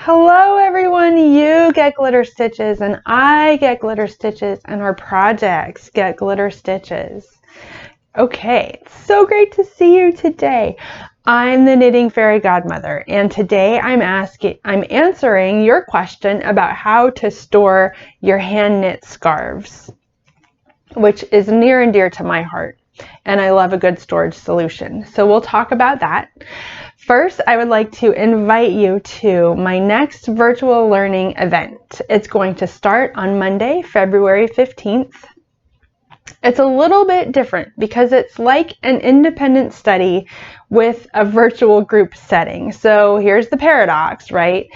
Hello everyone, you get glitter stitches and I get glitter stitches and our projects get glitter stitches. Okay, it's so great to see you today. I'm the Knitting Fairy Godmother and today I'm answering your question about how to store your hand knit scarves, which is near and dear to my heart, and I love a good storage solution. So we'll talk about that. First, I would like to invite you to my next virtual learning event. It's going to start on Monday, February 15th. It's a little bit different because it's like an independent study with a virtual group setting. So here's the paradox, right?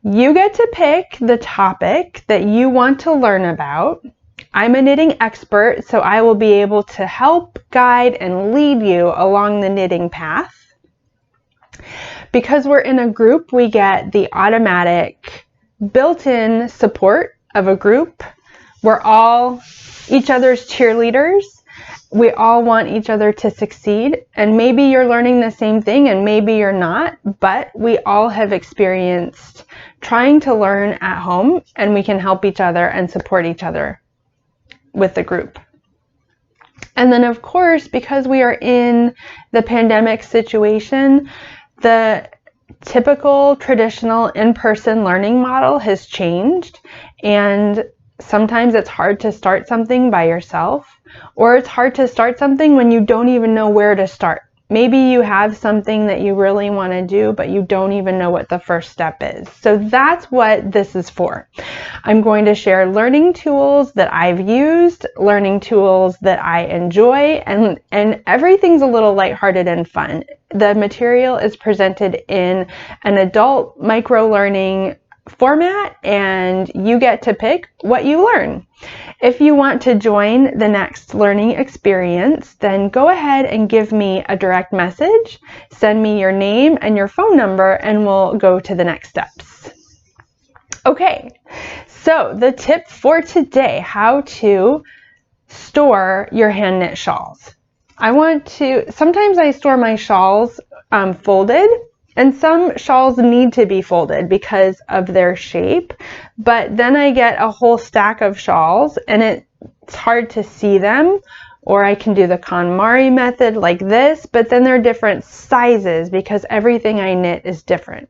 You get to pick the topic that you want to learn about. I'm a knitting expert, so I will be able to help, guide, and lead you along the knitting path. Because we're in a group, we get the automatic built-in support of a group. We're all each other's cheerleaders. We all want each other to succeed, and maybe you're learning the same thing and maybe you're not, but we all have experienced trying to learn at home, and we can help each other and support each other with the group. And then of course, because we are in the pandemic situation, the typical traditional in-person learning model has changed, and sometimes it's hard to start something by yourself, or it's hard to start something when you don't even know where to start. Maybe you have something that you really want to do, but you don't even know what the first step is. So that's what this is for. I'm going to share learning tools that I've used, learning tools that I enjoy, and everything's a little lighthearted and fun. The material is presented in an adult micro-learning format, and you get to pick what you learn. If you want to join the next learning experience, then go ahead and give me a direct message. Send me your name and your phone number, and we'll go to the next steps. Okay, so the tip for today, how to store your hand knit shawls. Sometimes I store my shawls folded, and some shawls need to be folded because of their shape, but then I get a whole stack of shawls and it's hard to see them, or I can do the KonMari method like this, but then they're different sizes because everything I knit is different.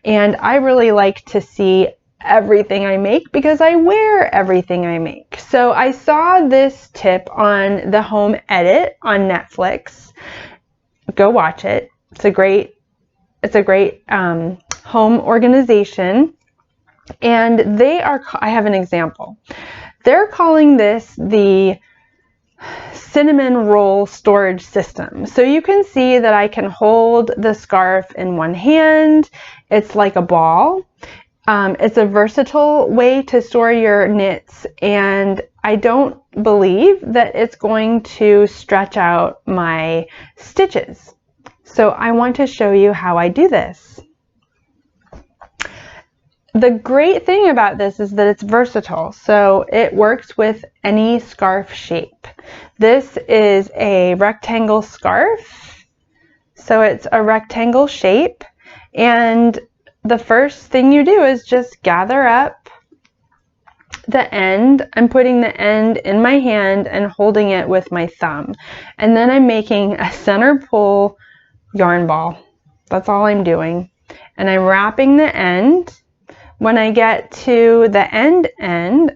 And I really like to see everything I make because I wear everything I make. So I saw this tip on the Home Edit on Netflix. Go watch it. It's a great home organization, and I have an example. They're calling this the cinnamon roll storage system. So you can see that I can hold the scarf in one hand. It's like a ball. It's a versatile way to store your knits, and I don't believe that it's going to stretch out my stitches. So I want to show you how I do this. The great thing about this is that it's versatile, so it works with any scarf shape. This is a rectangle scarf, so it's a rectangle shape, and the first thing you do is just gather up the end. I'm putting the end in my hand and holding it with my thumb, and then I'm making a center pull yarn ball. That's all I'm doing, and I'm wrapping the end. When I get to the end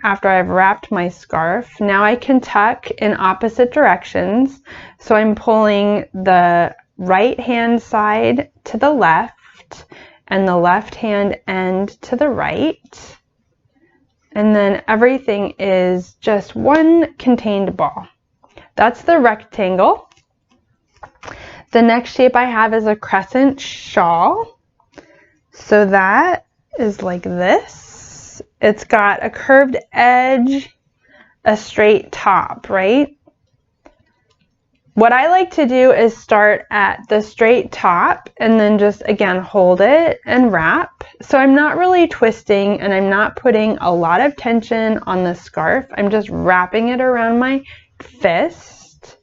after I've wrapped my scarf, now I can tuck in opposite directions. So I'm pulling the right hand side to the left and the left hand end to the right, and then everything is just one contained ball. That's the rectangle. The next shape I have is a crescent shawl. So that is like this. It's got a curved edge, a straight top, right? What I like to do is start at the straight top and then just again hold it and wrap. So I'm not really twisting and I'm not putting a lot of tension on the scarf. I'm just wrapping it around my fist,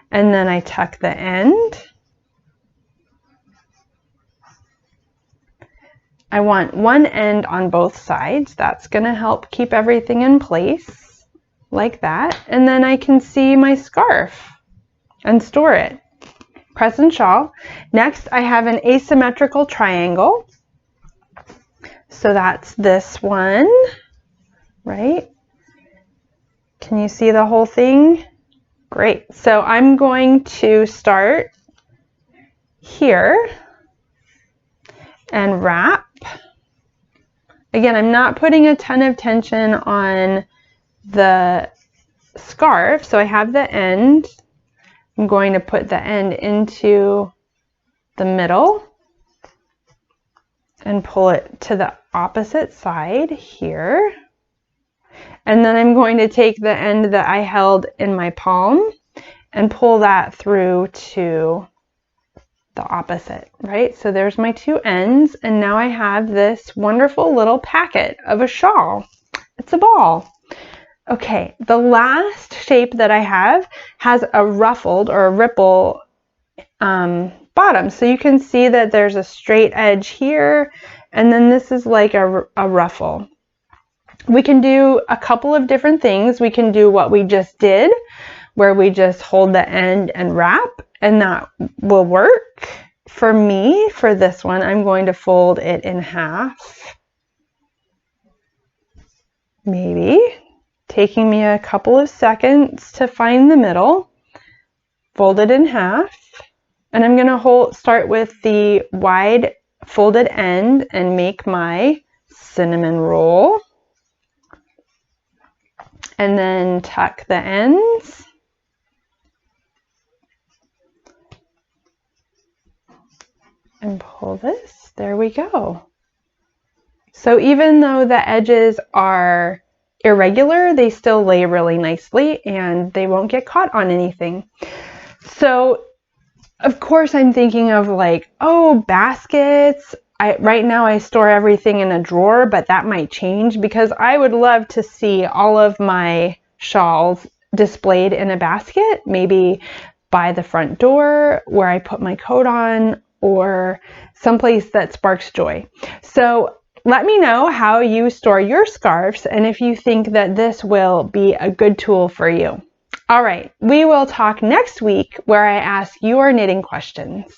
and then I tuck the end. I want one end on both sides. That's going to help keep everything in place like that. And then I can see my scarf and store it. Crescent shawl. Next, I have an asymmetrical triangle. So that's this one, right? Can you see the whole thing? Great. So I'm going to start here and wrap. Again, I'm not putting a ton of tension on the scarf, so I have the end. I'm going to put the end into the middle and pull it to the opposite side here. And then I'm going to take the end that I held in my palm and pull that through to the opposite, right? So there's my two ends, and now I have this wonderful little packet of a shawl. It's a ball. Okay, the last shape that I have has a ruffled or a ripple bottom. So you can see that there's a straight edge here, and then this is like a ruffle. We can do a couple of different things. We can do what we just did, where we just hold the end and wrap, and that will work. For me, for this one, I'm going to fold it in half. Maybe. Taking me a couple of seconds to find the middle. Fold it in half. And I'm going to start with the wide folded end and make my cinnamon roll. And then tuck the ends. And pull this. There we go. So even though the edges are irregular, they still lay really nicely and they won't get caught on anything. So of course I'm thinking of like, oh, baskets. Right now I store everything in a drawer, but that might change because I would love to see all of my shawls displayed in a basket, maybe by the front door where I put my coat on, or someplace that sparks joy. So let me know how you store your scarves and if you think that this will be a good tool for you. All right, we will talk next week where I ask your knitting questions.